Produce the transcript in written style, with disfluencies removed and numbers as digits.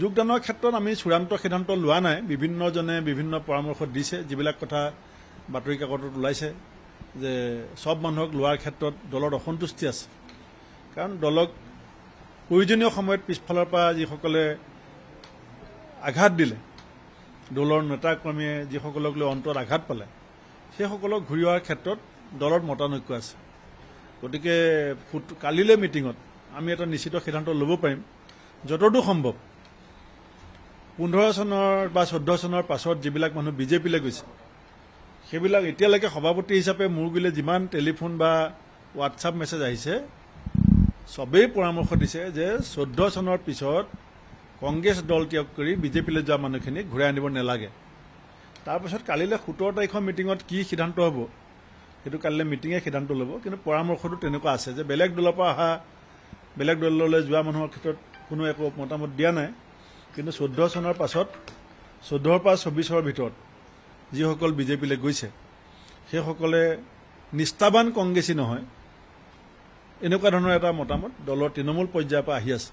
যোগদানৰ ক্ষেত্ৰত আমি চূড়ান্ত সিদ্ধান্ত লোৱা নাই। বিভিন্নজনে বিভিন্ন পৰামৰ্শ দিছে, যিবিলাক কথা বাতৰি কাকতত ওলাইছে যে সব মানুহক লোৱাৰ ক্ষেত্ৰত দলত অসন্তুষ্টি আছে। কাৰণ দলক প্ৰয়োজনীয় সময়ত পিছফালৰ পৰা যিসকলে আঘাত দিলে, দলৰ নেতাকৰ্মীয়ে যিসকলক লৈ অন্তৰত আঘাত পালে, সেইসকলক ঘূৰি অহাৰ ক্ষেত্ৰত দলত মতানৈক্য আছে। গতিকে কালিলৈ মিটিঙত আমি এটা নিশ্চিত সিদ্ধান্ত ল'ব পাৰিম, যতদূৰ সম্ভৱ 15 চনৰ বা 14 চনৰ পাছত যিবিলাক মানুহ বিজেপিলৈ গৈছে, সেইবিলাক এতিয়ালৈকে সভাপতি হিচাপে মোৰ গুৰিলৈ যিমান টেলিফোন বা হোৱাটছআপ মেছেজ আহিছে, চবেই পৰামৰ্শ দিছে যে 14 চনৰ পিছত কংগ্ৰেছ দল ত্যাগ কৰি বিজেপিলৈ যোৱা মানুহখিনিক ঘূৰাই আনিব নালাগে। তাৰপিছত কালিলৈ 17 তাৰিখৰ মিটিঙত কি সিদ্ধান্ত হ'ব, সেইটো কালিলৈ মিটিঙে সিদ্ধান্ত ল'ব। কিন্তু পৰামৰ্শটো তেনেকুৱা আছে যে বেলেগ দলৰ পৰা অহা, বেলেগ দললৈ যোৱা মানুহৰ ক্ষেত্ৰত কোনো একো মতামত দিয়া নাই। কিন্তু 14 চনৰ পাছত 14ৰ পৰা 24ৰ ভিতৰত যিসকল বিজেপিলৈ গৈছে, সেইসকলে নিষ্ঠাবান কংগ্ৰেছী নহয়, এনেকুৱা ধৰণৰ এটা মতামত দলৰ তৃণমূল পৰ্যায়ৰ পৰা আহি আছে।